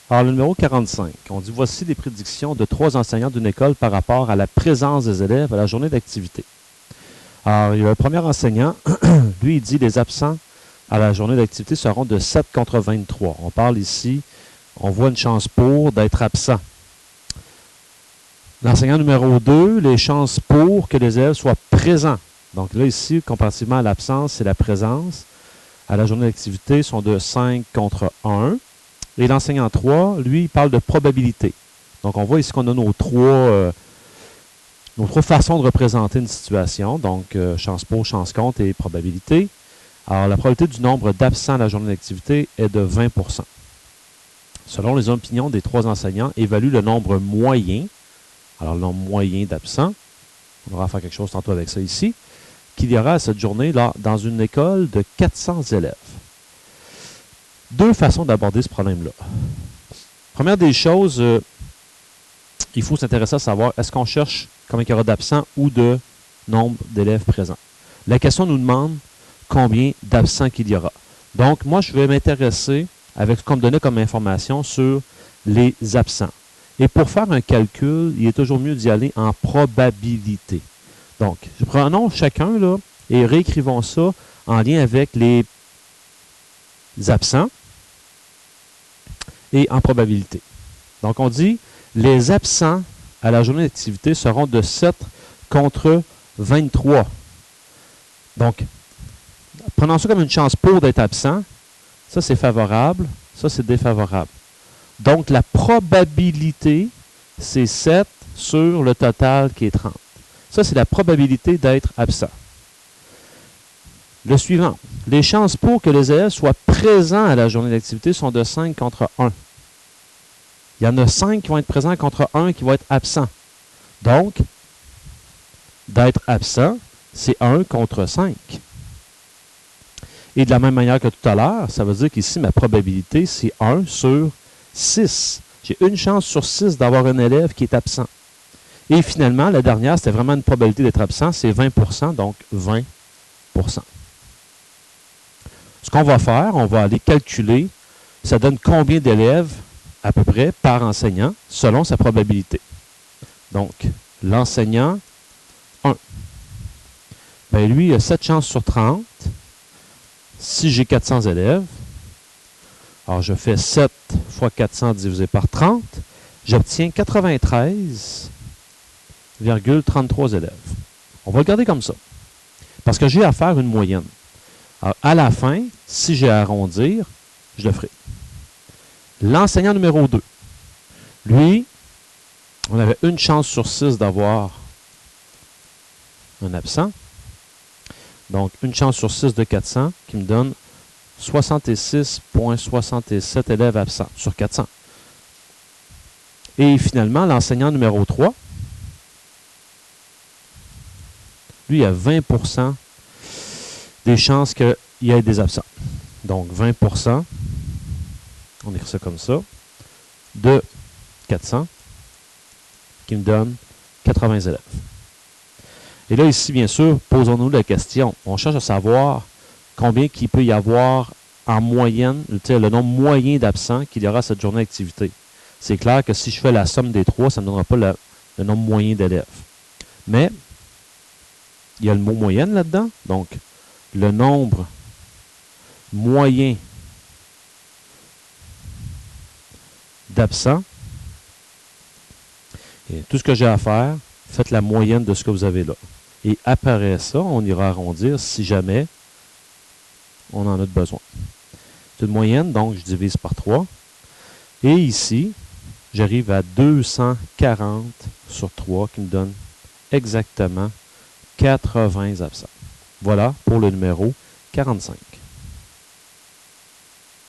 Alors, le numéro 45, on dit « Voici les prédictions de 3 enseignants d'une école par rapport à la présence des élèves à la journée d'activité. » Alors, il y a le premier enseignant, lui, il dit « Les absents à la journée d'activité seront de 7 contre 23. » On parle ici, on voit une chance pour d'être absent. L'enseignant numéro 2, les chances pour que les élèves soient présents. Donc là, ici, comparativement à l'absence, c'est la présence. À la journée d'activité, sont de 5 contre 1. Et l'enseignant 3, lui, il parle de probabilité. Donc, on voit ici qu'on a nos trois façons de représenter une situation. Donc, chance pour, chance contre et probabilité. Alors, la probabilité du nombre d'absents à la journée d'activité est de 20 %. Selon les opinions des 3 enseignants, évalue le nombre moyen, alors le nombre moyen d'absents, on va faire quelque chose tantôt avec ça ici, qu'il y aura à cette journée là, dans une école de 400 élèves. 2 façons d'aborder ce problème-là. Première des choses, il faut s'intéresser à savoir, est-ce qu'on cherche combien il y aura d'absents ou de nombre d'élèves présents? La question nous demande combien d'absents qu'il y aura. Donc, moi, je vais m'intéresser avec ce qu'on me donnait comme information sur les absents. Et pour faire un calcul, il est toujours mieux d'y aller en probabilité. Donc, prenons chacun là, et réécrivons ça en lien avec les absents et en probabilité. Donc, on dit les absents à la journée d'activité seront de 7 contre 23. Donc, prenons ça comme une chance pour d'être absent. Ça, c'est favorable. Ça, c'est défavorable. Donc, la probabilité, c'est 7 sur le total qui est 30. Ça, c'est la probabilité d'être absent. Le suivant. Les chances pour que les élèves soient présents à la journée d'activité sont de 5 contre 1. Il y en a 5 qui vont être présents contre 1 qui vont être absents. Donc, d'être absent, c'est 1 contre 5. Et de la même manière que tout à l'heure, ça veut dire qu'ici, ma probabilité, c'est 1 sur 6. J'ai une chance sur 6 d'avoir un élève qui est absent. Et finalement, la dernière, c'était vraiment une probabilité d'être absent, c'est 20 %, donc 20 %. Ce qu'on va faire, on va aller calculer, ça donne combien d'élèves à peu près par enseignant selon sa probabilité. Donc, l'enseignant 1. Ben lui, il a 7 chances sur 30. Si j'ai 400 élèves, alors je fais 7 fois 400 divisé par 30, j'obtiens 93,33 élèves. On va le garder comme ça. Parce que j'ai à faire une moyenne. Alors, à la fin, si j'ai à arrondir, je le ferai. L'enseignant numéro 2. Lui, on avait une chance sur 6 d'avoir un absent. Donc, une chance sur 6 de 400 qui me donne 66,67 élèves absents sur 400. Et finalement, l'enseignant numéro 3, lui, il a 20 % des chances qu'il y ait des absents. Donc, 20 %, on écrit ça comme ça, de 400, qui me donne 80 élèves. Et là, ici, bien sûr, posons-nous la question. On cherche à savoir combien qu'il peut y avoir en moyenne, le nombre moyen d'absents qu'il y aura à cette journée d'activité. C'est clair que si je fais la somme des 3, ça ne me donnera pas le nombre moyen d'élèves. Mais, il y a le mot moyenne là-dedans. Donc, le nombre moyen d'absents. Et tout ce que j'ai à faire, faites la moyenne de ce que vous avez là. Et après ça, on ira arrondir si jamais on en a besoin. C'est une moyenne, donc je divise par 3. Et ici, j'arrive à 240 sur 3 qui me donne exactement 80 absents. Voilà pour le numéro 45.